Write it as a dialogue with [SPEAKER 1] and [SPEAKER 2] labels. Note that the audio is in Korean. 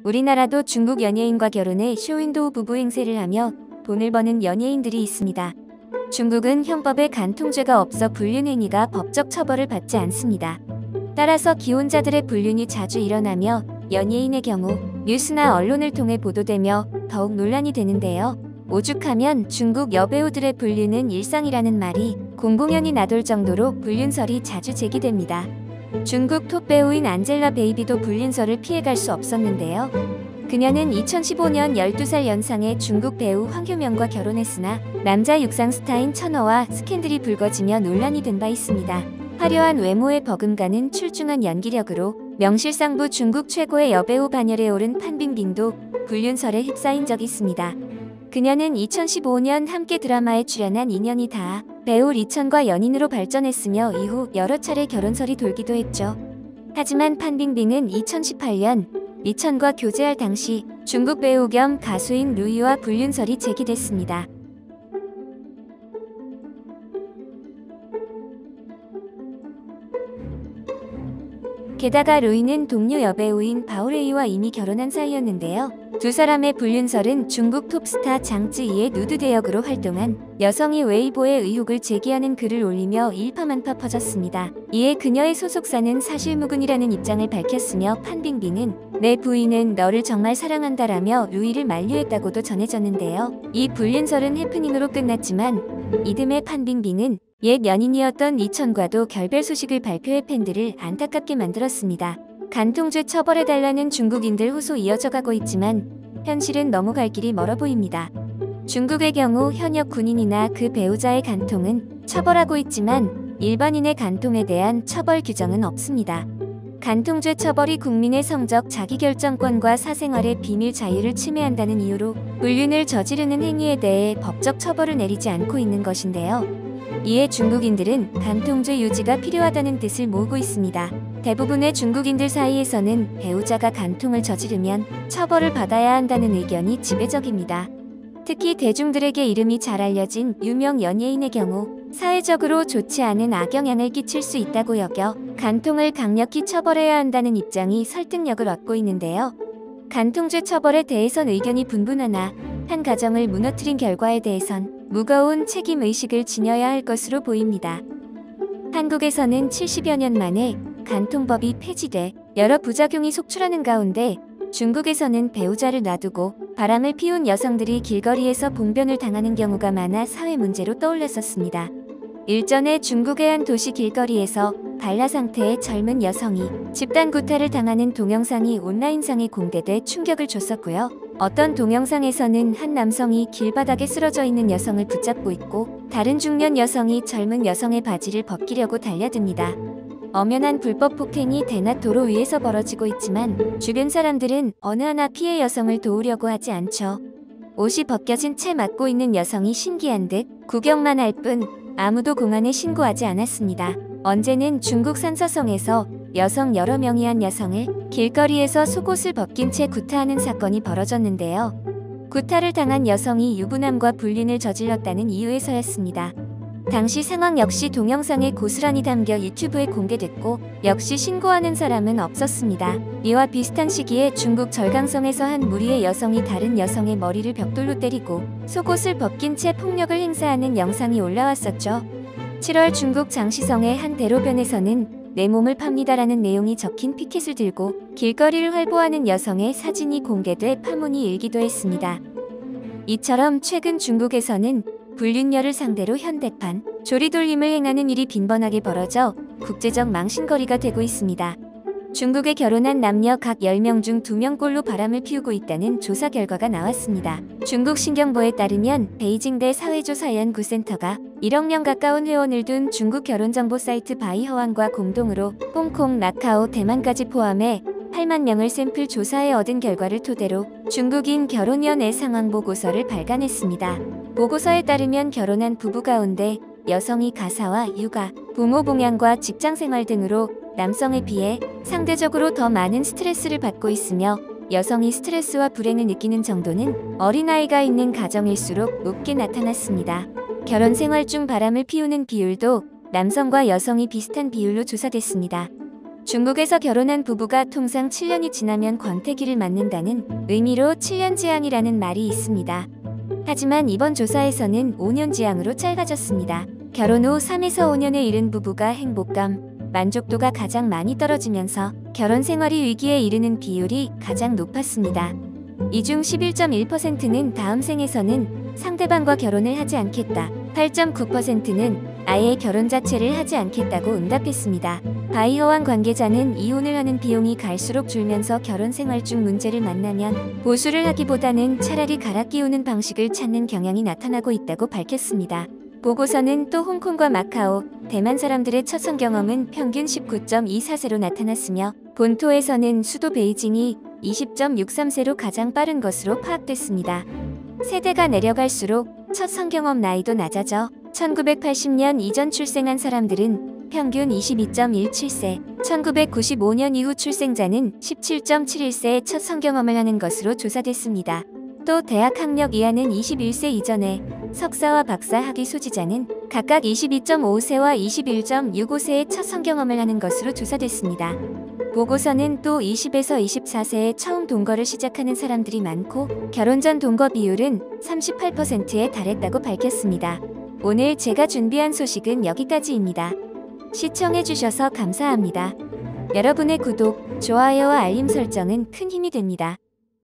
[SPEAKER 1] 우리나라도 중국 연예인과 결혼해 쇼윈도우 부부 행세를 하며 돈을 버는 연예인들이 있습니다. 중국은 형법에 간통죄가 없어 불륜 행위가 법적 처벌을 받지 않습니다. 따라서 기혼자들의 불륜이 자주 일어나며 연예인의 경우 뉴스나 언론을 통해 보도되며 더욱 논란이 되는데요. 오죽하면 중국 여배우들의 불륜은 일상이라는 말이 공공연히 나돌 정도로 불륜설이 자주 제기됩니다. 중국 톱 배우인 안젤라 베이비도 불륜설을 피해갈 수 없었는데요. 그녀는 2015년 12살 연상의 중국 배우 황효명과 결혼했으나 남자 육상 스타인 천허와 스캔들이 불거지며 논란이 된 바 있습니다. 화려한 외모에 버금가는 출중한 연기력으로 명실상부 중국 최고의 여배우 반열에 오른 판빙빙도 불륜설에 휩싸인 적이 있습니다. 그녀는 2015년 함께 드라마에 출연한 인연이 닿아 배우 리천과 연인으로 발전했으며 이후 여러 차례 결혼설이 돌기도 했죠. 하지만 판빙빙은 2018년 리천과 교제할 당시 중국 배우 겸 가수인 루이와 불륜설이 제기됐습니다. 게다가 루이는 동료 여배우인 바오레이와 이미 결혼한 사이였는데요. 두 사람의 불륜설은 중국 톱스타 장쯔이의 누드 대역으로 활동한 여성이 웨이보에 의혹을 제기하는 글을 올리며 일파만파 퍼졌습니다. 이에 그녀의 소속사는 사실무근이라는 입장을 밝혔으며 판빙빙은 내 부인은 너를 정말 사랑한다라며 루이를 만류했다고도 전해졌는데요. 이 불륜설은 해프닝으로 끝났지만 이듬해 판빙빙은 옛 연인이었던 리천과도 결별 소식을 발표해 팬들을 안타깝게 만들었습니다. 간통죄 처벌해달라는 중국인들 호소 이어져가고 있지만 현실은 너무 갈 길이 멀어 보입니다. 중국의 경우 현역 군인이나 그 배우자의 간통은 처벌하고 있지만 일반인의 간통에 대한 처벌 규정은 없습니다. 간통죄 처벌이 국민의 성적 자기결정권과 사생활의 비밀 자유를 침해한다는 이유로 불륜을 저지르는 행위에 대해 법적 처벌을 내리지 않고 있는 것인데요. 이에 중국인들은 간통죄 유지가 필요하다는 뜻을 모으고 있습니다. 대부분의 중국인들 사이에서는 배우자가 간통을 저지르면 처벌을 받아야 한다는 의견이 지배적입니다. 특히 대중들에게 이름이 잘 알려진 유명 연예인의 경우 사회적으로 좋지 않은 악영향을 끼칠 수 있다고 여겨 간통을 강력히 처벌해야 한다는 입장이 설득력을 얻고 있는데요. 간통죄 처벌에 대해선 의견이 분분하나 한 가정을 무너뜨린 결과에 대해선 무거운 책임의식을 지녀야 할 것으로 보입니다. 한국에서는 70여 년 만에 간통법이 폐지돼 여러 부작용이 속출하는 가운데 중국에서는 배우자를 놔두고 바람을 피운 여성들이 길거리에서 봉변을 당하는 경우가 많아 사회 문제로 떠올랐었습니다. 일전에 중국의 한 도시 길거리에서 발라 상태의 젊은 여성이 집단 구타를 당하는 동영상이 온라인상에 공개돼 충격을 줬었고요. 어떤 동영상에서는 한 남성이 길바닥에 쓰러져 있는 여성을 붙잡고 있고 다른 중년 여성이 젊은 여성의 바지를 벗기려고 달려듭니다. 엄연한 불법 폭행이 대낮 도로 위에서 벌어지고 있지만 주변 사람들은 어느 하나 피해 여성을 도우려고 하지 않죠. 옷이 벗겨진 채 맞고 있는 여성이 신기한 듯 구경만 할 뿐 아무도 공안에 신고하지 않았습니다. 언제는 중국 산서성에서 여성 여러 명이 한 여성을 길거리에서 속옷을 벗긴 채 구타하는 사건이 벌어졌는데요. 구타를 당한 여성이 유부남과 불륜을 저질렀다는 이유에서였습니다. 당시 상황 역시 동영상에 고스란히 담겨 유튜브에 공개됐고 역시 신고하는 사람은 없었습니다. 이와 비슷한 시기에 중국 절강성에서 한 무리의 여성이 다른 여성의 머리를 벽돌로 때리고 속옷을 벗긴 채 폭력을 행사하는 영상이 올라왔었죠. 7월 중국 장시성의 한 대로변에서는 내 몸을 팝니다라는 내용이 적힌 피켓을 들고 길거리를 활보하는 여성의 사진이 공개돼 파문이 일기도 했습니다. 이처럼 최근 중국에서는 불륜녀를 상대로 현대판 조리돌림을 행하는 일이 빈번하게 벌어져 국제적 망신거리가 되고 있습니다. 중국에 결혼한 남녀 각 10명 중 2명꼴로 바람을 피우고 있다는 조사 결과가 나왔습니다. 중국 신경보에 따르면 베이징대 사회조사연구센터가 1억 명 가까운 회원을 둔 중국 결혼정보 사이트 바이허왕과 공동으로 홍콩, 마카오, 대만까지 포함해 8만 명을 샘플 조사해 얻은 결과를 토대로 중국인 결혼연애 상황 보고서를 발간했습니다. 보고서에 따르면 결혼한 부부 가운데 여성이 가사와 육아, 부모 봉양과 직장생활 등으로 남성에 비해 상대적으로 더 많은 스트레스를 받고 있으며 여성이 스트레스와 불행을 느끼는 정도는 어린아이가 있는 가정일수록 높게 나타났습니다. 결혼 생활 중 바람을 피우는 비율도 남성과 여성이 비슷한 비율로 조사됐습니다. 중국에서 결혼한 부부가 통상 7년이 지나면 권태기를 맞는다는 의미로 7년 지향이라는 말이 있습니다. 하지만 이번 조사에서는 5년 지향으로 짧아졌습니다. 결혼 후 3에서 5년에 이른 부부가 행복감, 만족도가 가장 많이 떨어지면서 결혼 생활이 위기에 이르는 비율이 가장 높았습니다. 이 중 11.1%는 다음 생에서는 상대방과 결혼을 하지 않겠다. 8.9%는 아예 결혼 자체를 하지 않겠다고 응답했습니다. 바이어왕 관계자는 이혼을 하는 비용이 갈수록 줄면서 결혼 생활 중 문제를 만나면 보수를 하기보다는 차라리 갈아 끼우는 방식을 찾는 경향이 나타나고 있다고 밝혔습니다. 보고서는 또 홍콩과 마카오, 대만 사람들의 첫 성경험은 평균 19.24세로 나타났으며 본토에서는 수도 베이징이 20.63세로 가장 빠른 것으로 파악됐습니다. 세대가 내려갈수록 첫 성경험 나이도 낮아져 1980년 이전 출생한 사람들은 평균 22.17세, 1995년 이후 출생자는 17.71세의 첫 성경험을 하는 것으로 조사됐습니다. 또 대학 학력 이하는 21세 이전에 석사와 박사 학위 소지자는 각각 22.5세와 21.65세의 첫 성경험을 하는 것으로 조사됐습니다. 보고서는 또 20에서 24세에 처음 동거를 시작하는 사람들이 많고 결혼 전 동거 비율은 38%에 달했다고 밝혔습니다. 오늘 제가 준비한 소식은 여기까지입니다. 시청해주셔서 감사합니다. 여러분의 구독, 좋아요와 알림 설정은 큰 힘이 됩니다.